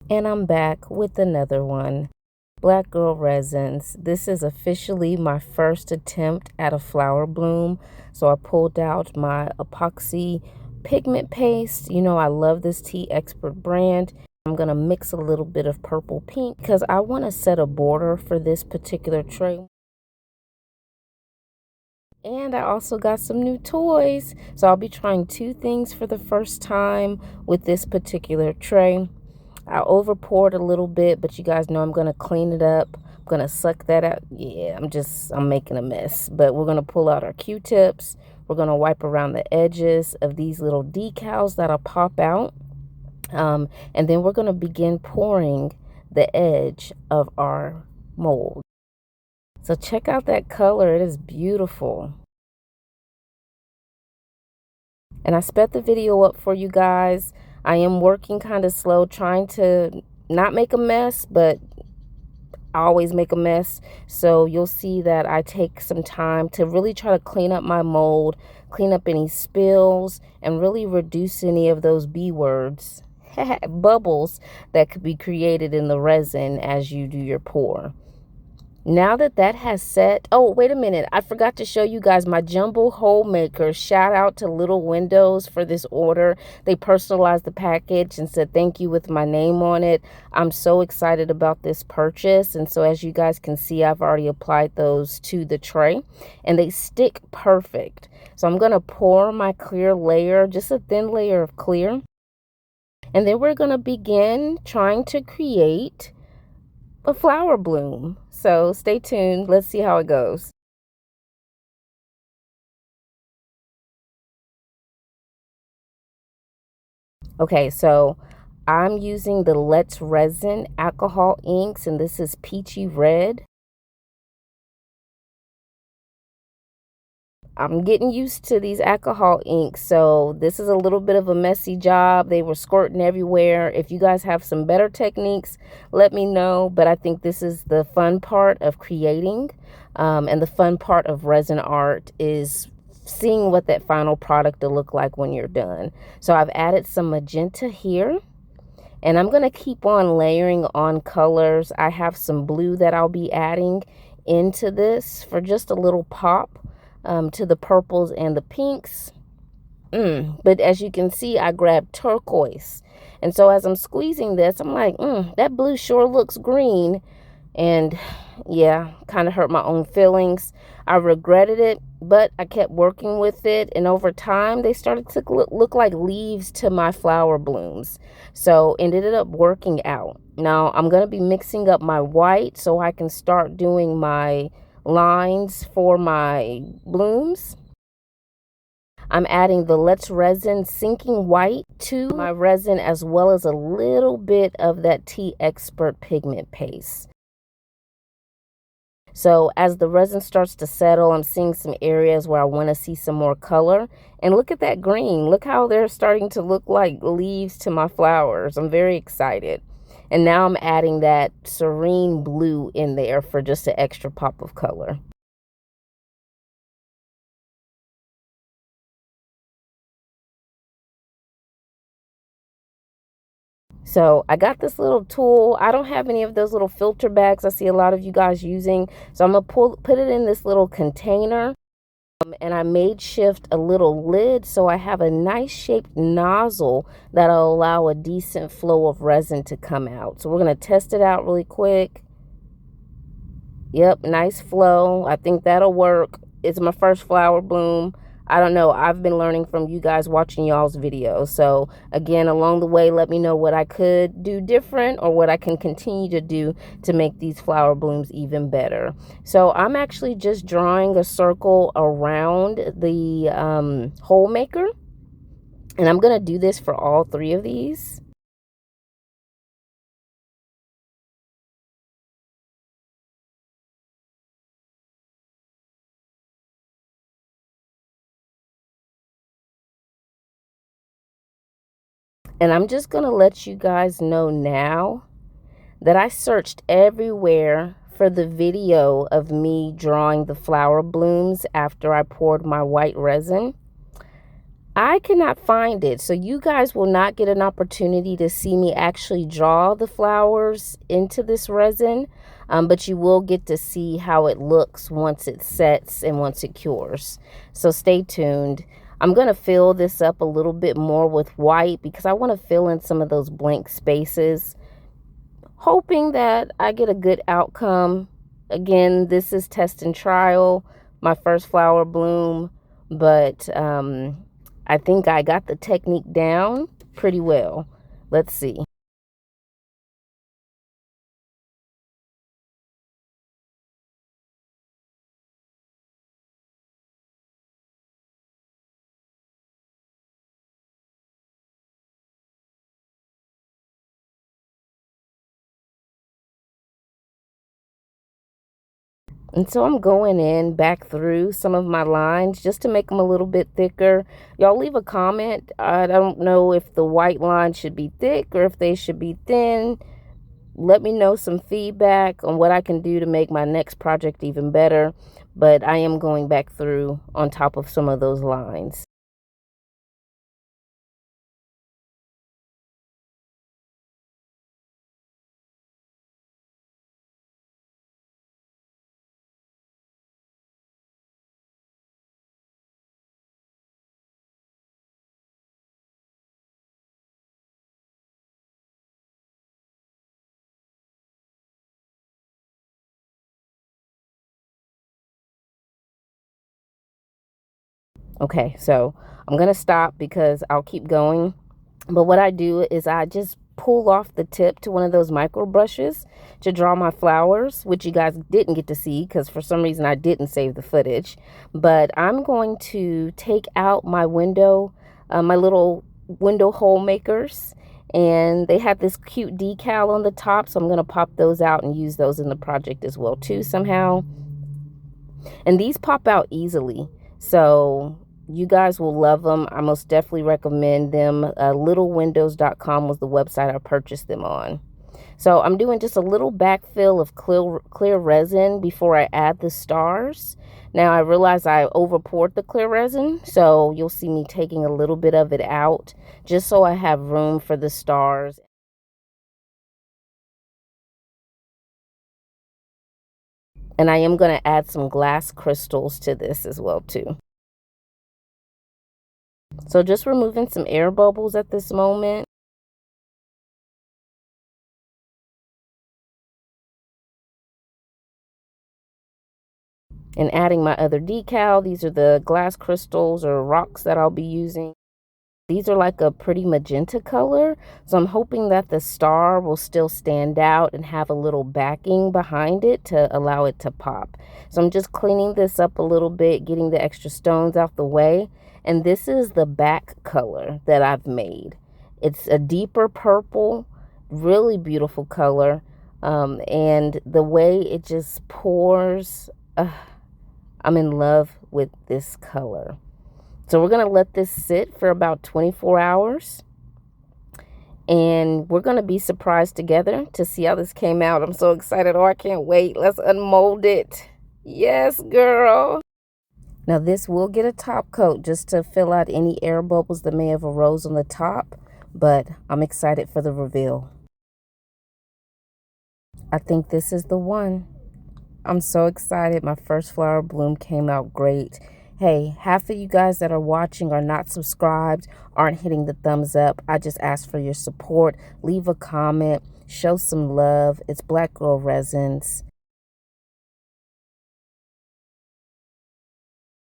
And I'm back with another one. Black Girl Resins. This is officially my first attempt at a flower bloom. So I pulled out my epoxy pigment paste. You know, I love this Tea Expert brand. I'm going to mix a little bit of purple pink because I want to set a border for this particular tray. And I also got some new toys. So I'll be trying two things for the first time with this particular tray. I over poured a little bit, but you guys know I'm going to clean it up. I'm going to suck that out. Yeah, I'm making a mess. But we're going to pull out our Q-tips. We're going to wipe around the edges of these little decals that'll pop out. And then we're going to begin pouring the edge of our mold. So check out that color. It is beautiful. And I sped the video up for you guys. I am working kind of slow, trying to not make a mess, but I always make a mess. So you'll see that I take some time to really try to clean up my mold, clean up any spills, and really reduce any of those B words, bubbles that could be created in the resin as you do your pour. Now that that has set, oh, wait a minute. I forgot to show you guys my jumbo hole maker. Shout out to Little Windows for this order. They personalized the package and said thank you with my name on it. I'm so excited about this purchase. And so as you guys can see, I've already applied those to the tray and they stick perfect. So I'm going to pour my clear layer, just a thin layer of clear. And then we're going to begin trying to create a flower bloom. So stay tuned. Let's see how it goes. Okay, so I'm using the Let's Resin alcohol inks, and this is peachy red. I'm getting used to these alcohol inks, so this is a little bit of a messy job. They were squirting everywhere. If you guys have some better techniques, let me know. But I think this is the fun part of creating, and the fun part of resin art is seeing what that final product will look like when you're done. So I've added some magenta here, and I'm going to keep on layering on colors. I have some blue that I'll be adding into this for just a little pop. To the purples and the pinks. But as you can see, I grabbed turquoise. And so as I'm squeezing this, I'm like, that blue sure looks green. And yeah, kind of hurt my own feelings. I regretted it, but I kept working with it. And over time, they started to look like leaves to my flower blooms. So it ended up working out. Now I'm going to be mixing up my white so I can start doing my lines for my blooms. I'm adding the Let's Resin sinking white to my resin as well as a little bit of that Tea Expert pigment paste. So as the resin starts to settle, I'm seeing some areas where I want to see some more color. And look at that green. Look how they're starting to look like leaves to my flowers. I'm very excited. And now I'm adding that serene blue in there for just an extra pop of color. So I got this little tool. I don't have any of those little filter bags I see a lot of you guys using. So I'm going to put it in this little container. And I made shift a little lid so I have a nice shaped nozzle that'll allow a decent flow of resin to come out. So we're going to test it out really quick. Yep, nice flow. I think that'll work. It's my first flower bloom. I don't know. I've been learning from you guys watching y'all's videos. So again, along the way, let me know what I could do different or what I can continue to do to make these flower blooms even better. So I'm actually just drawing a circle around the hole maker. And I'm going to do this for all three of these. And I'm just going to let you guys know now that I searched everywhere for the video of me drawing the flower blooms after I poured my white resin. I cannot find it. So you guys will not get an opportunity to see me actually draw the flowers into this resin, but you will get to see how it looks once it sets and once it cures. So stay tuned. I'm going to fill this up a little bit more with white because I want to fill in some of those blank spaces, hoping that I get a good outcome. Again, this is test and trial, my first flower bloom, but I think I got the technique down pretty well. Let's see. And so I'm going in back through some of my lines just to make them a little bit thicker. Y'all leave a comment. I don't know if the white lines should be thick or if they should be thin. Let me know some feedback on what I can do to make my next project even better. But I am going back through on top of some of those lines. Okay, so I'm going to stop because I'll keep going. But what I do is I just pull off the tip to one of those micro brushes to draw my flowers, which you guys didn't get to see because for some reason I didn't save the footage. But I'm going to take out my window, my little window hole makers, and they have this cute decal on the top, so I'm going to pop those out and use those in the project as well too somehow. And these pop out easily, so you guys will love them. I most definitely recommend them. Littlewindows.com was the website I purchased them on. So I'm doing just a little backfill of clear resin before I add the stars. Now I realize I over poured the clear resin, so you'll see me taking a little bit of it out just so I have room for the stars. And I am going to add some glass crystals to this as well too. So just removing some air bubbles at this moment. And adding my other decal. These are the glass crystals or rocks that I'll be using. These are like a pretty magenta color, so I'm hoping that the star will still stand out and have a little backing behind it to allow it to pop. So I'm just cleaning this up a little bit, getting the extra stones out the way. And this is the back color that I've made. It's a deeper purple, really beautiful color. And the way it just pours, I'm in love with this color. So we're going to let this sit for about 24 hours. And we're going to be surprised together to see how this came out. I'm so excited. Oh, I can't wait. Let's unmold it. Yes, girl. Now this will get a top coat just to fill out any air bubbles that may have arose on the top. But I'm excited for the reveal. I think this is the one. I'm so excited. My first flower bloom came out great. Hey, half of you guys that are watching are not subscribed, aren't hitting the thumbs up. I just ask for your support. Leave a comment. Show some love. It's Black Girl Resins.